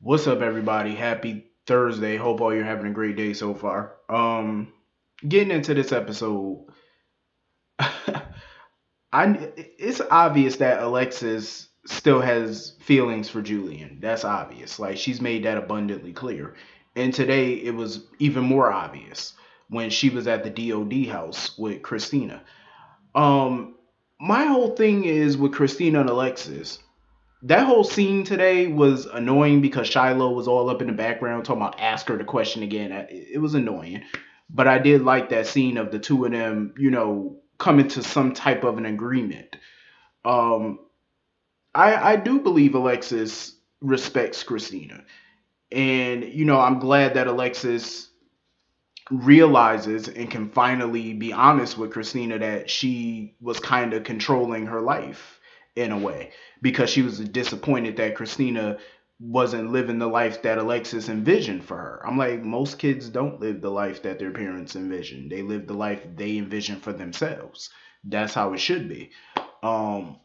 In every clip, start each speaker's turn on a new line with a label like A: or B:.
A: What's up, everybody? Happy Thursday. Hope all you're having a great day so far. Getting into this episode, it's obvious that Alexis still has feelings for Julian. That's obvious. Like she's made that abundantly clear. And today it was even more obvious when she was at the DOD house with Christina. Um, my whole thing is with Christina and Alexis. That whole scene today was annoying because Shiloh was all up in the background talking about ask her the question again. It was annoying, but I did like that scene of the two of them, coming to some type of an agreement. Um, I do believe Alexis respects Christina, and I'm glad that Alexis realizes and can finally be honest with Christina that she was kind of controlling her life in a way because she was disappointed that Christina wasn't living the life that Alexis envisioned for her. I'm like, most kids don't live the life that their parents envision. They live the life they envision for themselves. That's how it should be. Um,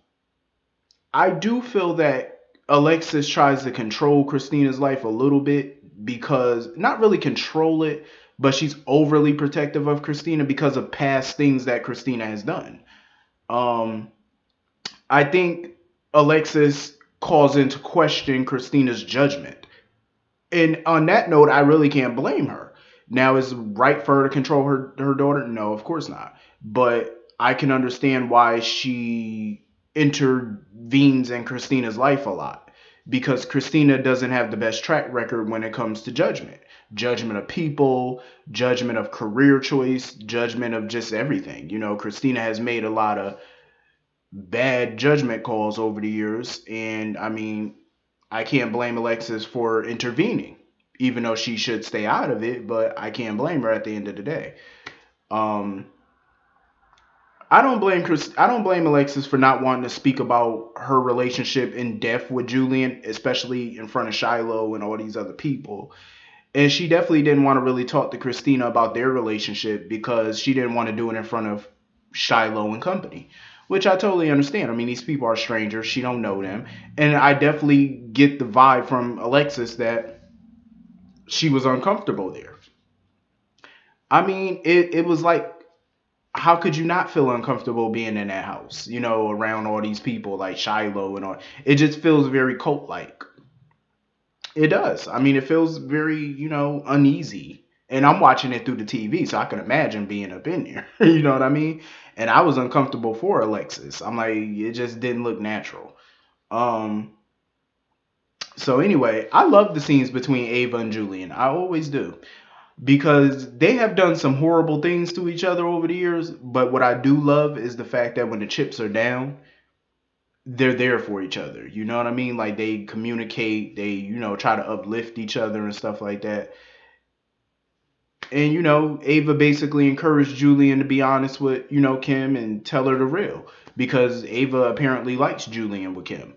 A: I do feel that Alexis tries to control Christina's life a little bit because not really control it, but she's overly protective of Christina because of past things that Christina has done. Um, I think Alexis calls into question Christina's judgment. And on that note, I really can't blame her. Now, is it right for her to control her daughter? No, of course not. But I can understand why she intervenes in Christina's life a lot because Christina doesn't have the best track record when it comes to judgment of people, judgment of career choice, judgment of just everything. Christina has made a lot of bad judgment calls over the years, and I mean, I can't blame Alexis for intervening, even though she should stay out of it. But I can't blame her at the end of the day. Um, I don't blame Chris. I don't blame Alexis for not wanting to speak about her relationship in depth with Julian, especially in front of Shiloh and all these other people. And she definitely didn't want to really talk to Christina about their relationship because she didn't want to do it in front of Shiloh and company, which I totally understand. I mean, these people are strangers. She don't know them. And I definitely get the vibe from Alexis that she was uncomfortable there. I mean, it was like, how could you not feel uncomfortable being in that house, around all these people like Shiloh and all? It just feels very cult like. It does. I mean, it feels very, uneasy. And I'm watching it through the TV, so I can imagine being up in there. You know what I mean? And I was uncomfortable for Alexis. I'm like, it just didn't look natural. Um, so anyway, I love the scenes between Ava and Julian. I always do. Because they have done some horrible things to each other over the years. But what I do love is the fact that when the chips are down, they're there for each other. You know what I mean? Like they communicate, they, try to uplift each other and stuff like that. And Ava basically encouraged Julian to be honest with, Kim and tell her the real because Ava apparently likes Julian with Kim.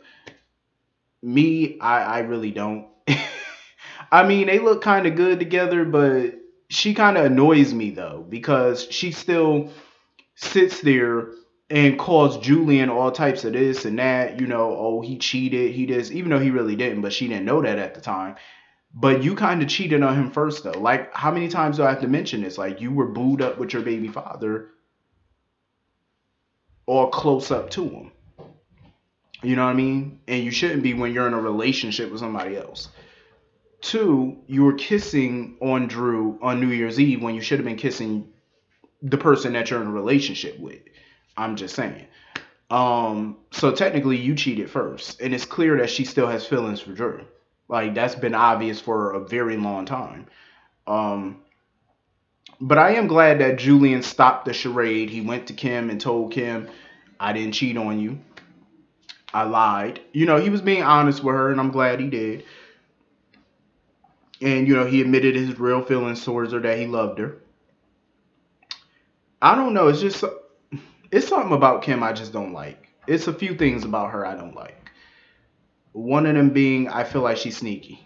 A: Me, I really don't. I mean, they look kind of good together, but she kind of annoys me though because she still sits there and calls Julian all types of this and that, oh, he cheated, he does, even though he really didn't, but she didn't know that at the time. But you kind of cheated on him first, though. Like, how many times do I have to mention this? Like, you were booed up with your baby father or close up to him. You know what I mean? And you shouldn't be when you're in a relationship with somebody else. Two, you were kissing on Drew on New Year's Eve when you should have been kissing the person that you're in a relationship with. I'm just saying. So technically you cheated first. And it's clear that she still has feelings for Drew. Like, that's been obvious for a very long time. Um, But I am glad that Julian stopped the charade. He went to Kim and told Kim, I didn't cheat on you. I lied. He was being honest with her, and I'm glad he did. And, he admitted his real feelings towards her that he loved her. I don't know. It's something about Kim I just don't like. It's a few things about her I don't like. One of them being, I feel like she's sneaky.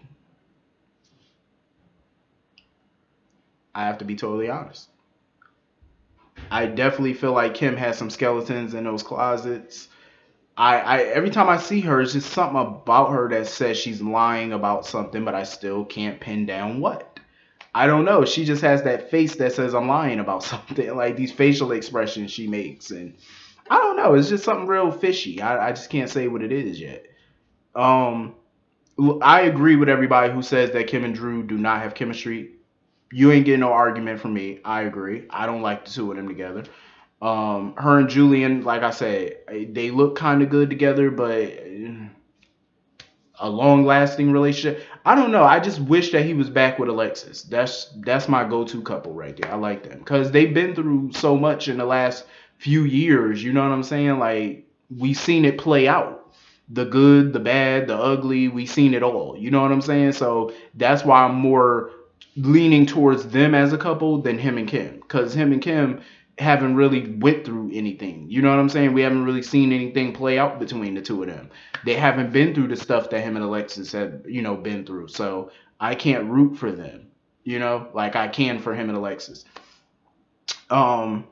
A: I have to be totally honest. I definitely feel like Kim has some skeletons in those closets. I every time I see her, it's just something about her that says she's lying about something, but I still can't pin down what. I don't know. She just has that face that says I'm lying about something, like these facial expressions she makes, and I don't know. It's just something real fishy. I just can't say what it is yet. Um, I agree with everybody who says that Kim and Drew do not have chemistry. You ain't getting no argument from me. I agree. I don't like the two of them together. Her and Julian, like I said, they look kind of good together, but a long lasting relationship. I don't know. I just wish that he was back with Alexis. That's my go to couple right there. I like them because they've been through so much in the last few years. You know what I'm saying? Like we seen it play out. The good, the bad, the ugly. We seen it all. You know what I'm saying? So that's why I'm more leaning towards them as a couple than him and Kim. Because him and Kim haven't really went through anything. You know what I'm saying? We haven't really seen anything play out between the two of them. They haven't been through the stuff that him and Alexis have, been through. So I can't root for them, like I can for him and Alexis. Um,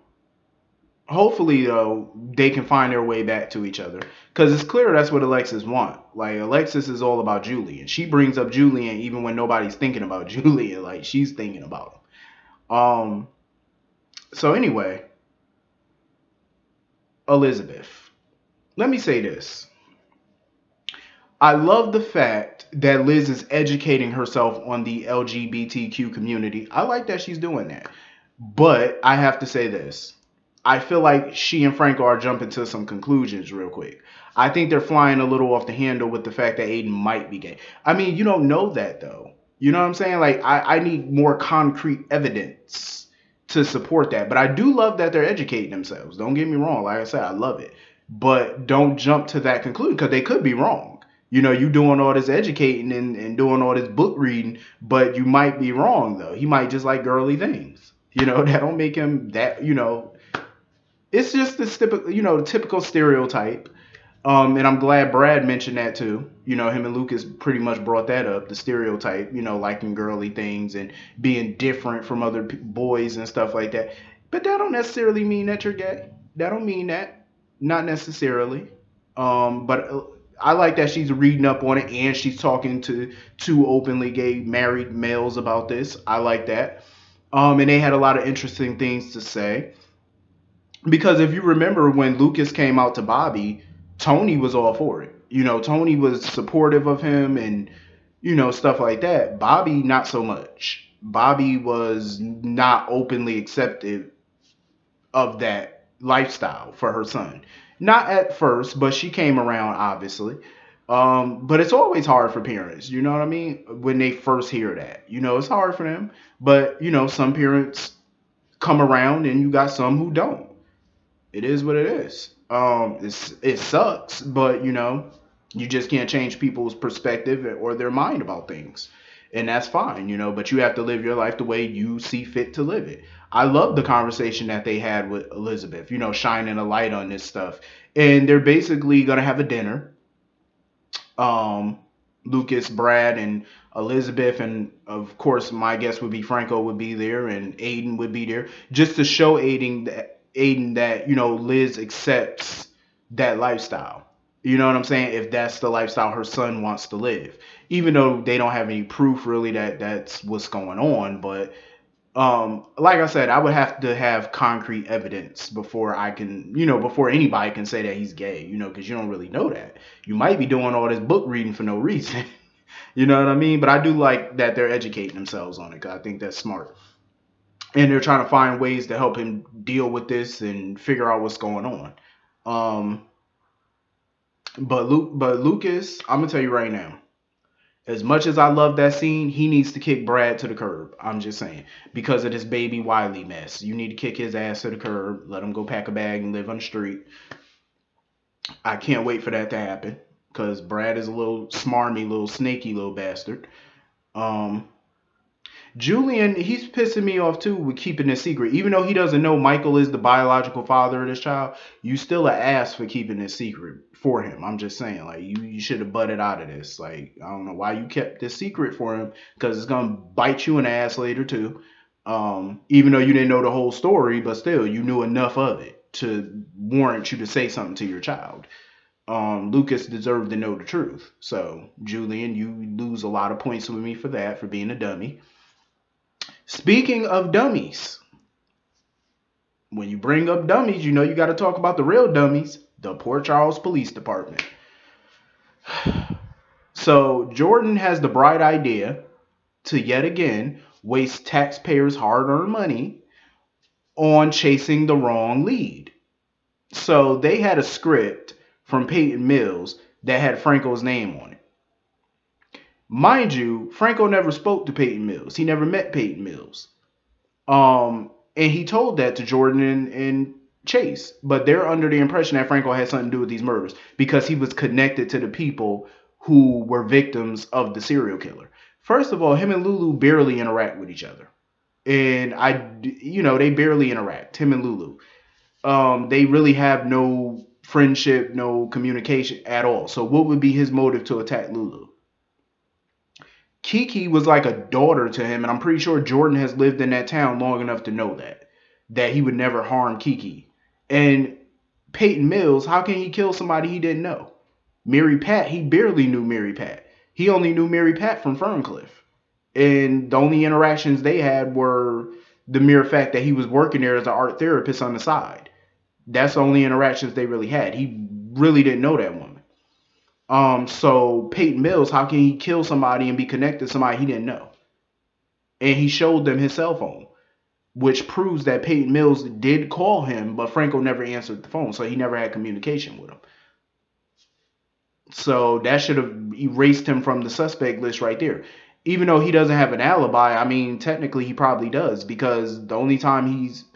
A: Hopefully though, they can find their way back to each other because it's clear that's what Alexis want. Like Alexis is all about Julian. She brings up Julian even when nobody's thinking about Julian. Like she's thinking about him. So anyway, Elizabeth. Let me say this. I love the fact that Liz is educating herself on the LGBTQ community. I like that she's doing that. But I have to say this. I feel like she and Franco are jumping to some conclusions real quick. I think they're flying a little off the handle with the fact that Aiden might be gay. I mean, you don't know that though. You know what I'm saying? Like, I need more concrete evidence to support that. But I do love that they're educating themselves. Don't get me wrong. Like I said, I love it. But don't jump to that conclusion because they could be wrong. You doing all this educating and doing all this book reading, but you might be wrong though. He might just like girly things. That don't make him that, it's just this typical, the typical stereotype. And I'm glad Brad mentioned that too. Him and Lucas pretty much brought that up, the stereotype, liking girly things and being different from other boys and stuff like that. But that don't necessarily mean that you're gay. That don't mean that. Not necessarily. But I like that she's reading up on it and she's talking to two openly gay married males about this. I like that. And they had a lot of interesting things to say. Because if you remember when Lucas came out to Bobby, Tony was all for it. Tony was supportive of him and, stuff like that. Bobby, not so much. Bobby was not openly accepted of that lifestyle for her son. Not at first, but she came around, obviously. But it's always hard for parents, you know what I mean? When they first hear that. It's hard for them. But, some parents come around and you got some who don't. It is what it is. It sucks, but you just can't change people's perspective or their mind about things, and that's fine, But you have to live your life the way you see fit to live it. I love the conversation that they had with Elizabeth, shining a light on this stuff, and they're basically gonna have a dinner. Um, Lucas, Brad, and Elizabeth, and of course, my guess would be Franco would be there, and Aiden would be there, just to show Aiden that Liz accepts that lifestyle. You know what I'm saying? If that's the lifestyle her son wants to live, even though they don't have any proof really that that's what's going on, but like I said, I would have to have concrete evidence before I can, before anybody can say that he's gay, because you don't really know that. You might be doing all this book reading for no reason. You know what I mean? But I do like that they're educating themselves on it because I think that's smart. And they're trying to find ways to help him deal with this and figure out what's going on. Um, but Lucas, I'm gonna tell you right now, as much as I love that scene, he needs to kick Brad to the curb. I'm just saying because of this baby Wiley mess. You need to kick his ass to the curb, let him go pack a bag and live on the street. I can't wait for that to happen because Brad is a little smarmy, little snaky, little bastard. Um, Julian, he's pissing me off too with keeping this secret. Even though he doesn't know Michael is the biological father of this child, you still an ass for keeping this secret for him. I'm just saying, like, you should have butted out of this. Like, I don't know why you kept this secret for him because it's gonna bite you in the ass later too. Even though you didn't know the whole story, but still, you knew enough of it to warrant you to say something to your child. Lucas deserved to know the truth. So, Julian, you lose a lot of points with me for that, for being a dummy. Speaking of dummies, when you bring up dummies, you know you got to talk about the real dummies, the Port Charles Police Department. So, Jordan has the bright idea to yet again waste taxpayers' hard earned money on chasing the wrong lead. So, they had a script from Peyton Mills that had Franco's name on it. Mind you, Franco never spoke to Peyton Mills. He never met Peyton Mills. And he told that to Jordan and Chase. But they're under the impression that Franco had something to do with these murders because he was connected to the people who were victims of the serial killer. First of all, him and Lulu barely interact with each other. And they barely interact, him and Lulu. They really have no friendship, no communication at all. So what would be his motive to attack Lulu? Kiki was like a daughter to him, and I'm pretty sure Jordan has lived in that town long enough to know that he would never harm Kiki. And Peyton Mills, how can he kill somebody he didn't know? Mary Pat, he barely knew Mary Pat. He only knew Mary Pat from Ferncliff. And the only interactions they had were the mere fact that he was working there as an art therapist on the side. That's the only interactions they really had. He really didn't know that woman. So Peyton Mills, how can he kill somebody and be connected to somebody he didn't know? And he showed them his cell phone, which proves that Peyton Mills did call him, but Franco never answered the phone, so he never had communication with him. So that should have erased him from the suspect list right there. Even though he doesn't have an alibi, I mean, technically he probably does because the only time he's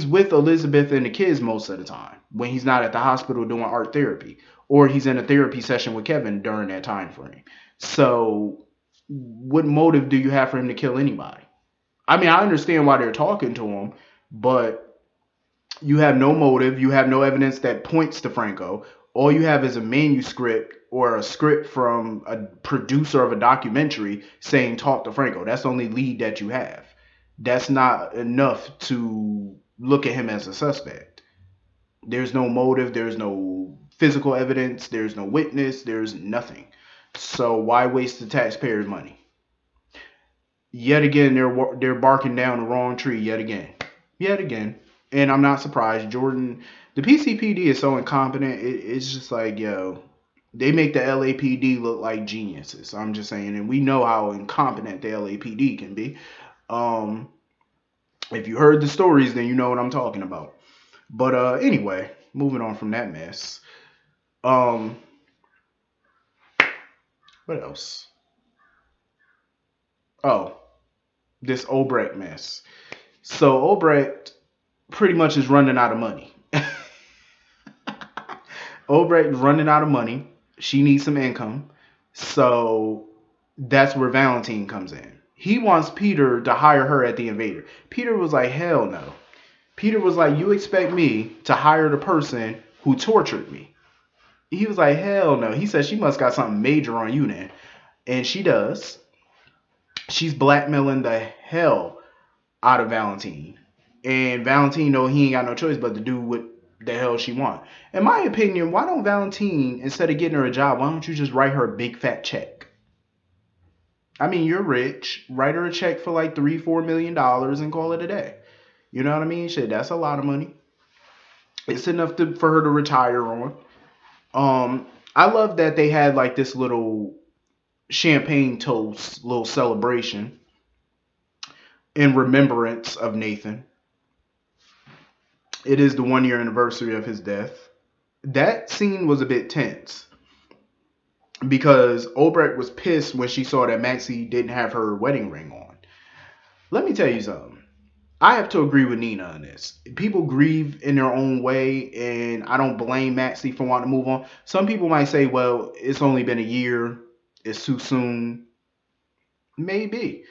A: with Elizabeth and the kids most of the time when he's not at the hospital doing art therapy, or he's in a therapy session with Kevin during that time frame. So what motive do you have for him to kill anybody? I mean, I understand why they're talking to him, but you have no motive. You have no evidence that points to Franco. All you have is a manuscript or a script from a producer of a documentary saying talk to Franco. That's the only lead that you have. That's not enough to look at him as a suspect. There's no motive. There's no physical evidence. There's no witness. There's nothing. So why waste the taxpayers' money? Yet again, they're barking down the wrong tree. Yet again. And I'm not surprised. Jordan, the PCPD is so incompetent. It's just like, yo, they make the LAPD look like geniuses. I'm just saying, and we know how incompetent the LAPD can be. If you heard the stories, then you know what I'm talking about. But anyway, moving on from that mess. What else? Oh, this Obrecht mess. So Obrecht pretty much is running out of money. Obrecht is running out of money. She needs some income. So that's where Valentine comes in. He wants Peter to hire her at the Invader. Peter was like, hell no. Peter was like, you expect me to hire the person who tortured me? He was like, hell no. He said she must got something major on you then. And she does. She's blackmailing the hell out of Valentine. And Valentine know he ain't got no choice but to do what the hell she want. In my opinion, why don't Valentine, instead of getting her a job, why don't you just write her a big fat check? I mean, you're rich. Write her a check for like $3-4 million and call it a day. You know what I mean? Shit, that's a lot of money. It's enough for her to retire on. I love that they had like this little champagne toast, little celebration in remembrance of Nathan. It is the 1-year anniversary of his death. That scene was a bit tense because Obrecht was pissed when she saw that Maxie didn't have her wedding ring on. Let me tell you something. I have to agree with Nina on this. People grieve in their own way, and I don't blame Maxie for wanting to move on. Some people might say, well, it's only been a year. It's too soon. Maybe.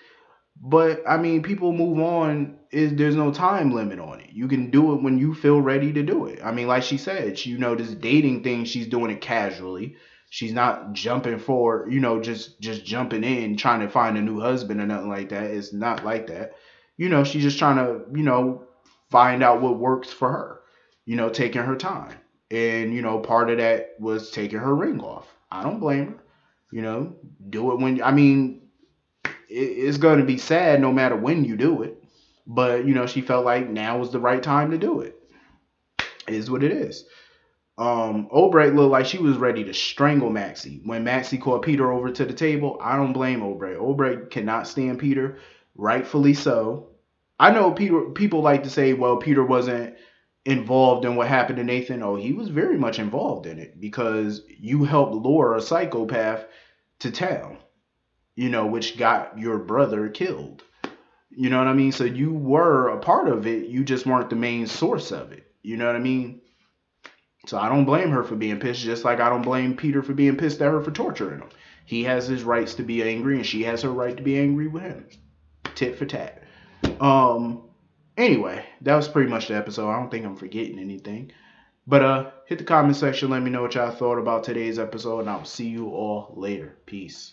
A: But, I mean, people move on. There's no time limit on it. You can do it when you feel ready to do it. I mean, like she said, this dating thing, she's doing it casually. She's not jumping for, just jumping in, trying to find a new husband or nothing like that. It's not like that. She's just trying to, find out what works for her, taking her time. And, part of that was taking her ring off. I don't blame her. Do it when, I mean, it's going to be sad no matter when you do it. But, she felt like now was the right time to do it. It is what it is. Obrecht looked like she was ready to strangle Maxie. When Maxie called Peter over to the table, I don't blame Obrecht. Obrecht cannot stand Peter, rightfully so. I know people like to say, well, Peter wasn't involved in what happened to Nathan. Oh, he was very much involved in it because you helped lure a psychopath to town, which got your brother killed. You know what I mean? So you were a part of it. You just weren't the main source of it. You know what I mean? So I don't blame her for being pissed, just like I don't blame Peter for being pissed at her for torturing him. He has his rights to be angry, and she has her right to be angry with him. Tit for tat. Um. Anyway, that was pretty much the episode. I don't think I'm forgetting anything. But hit the comment section. Let me know what y'all thought about today's episode, and I'll see you all later. Peace.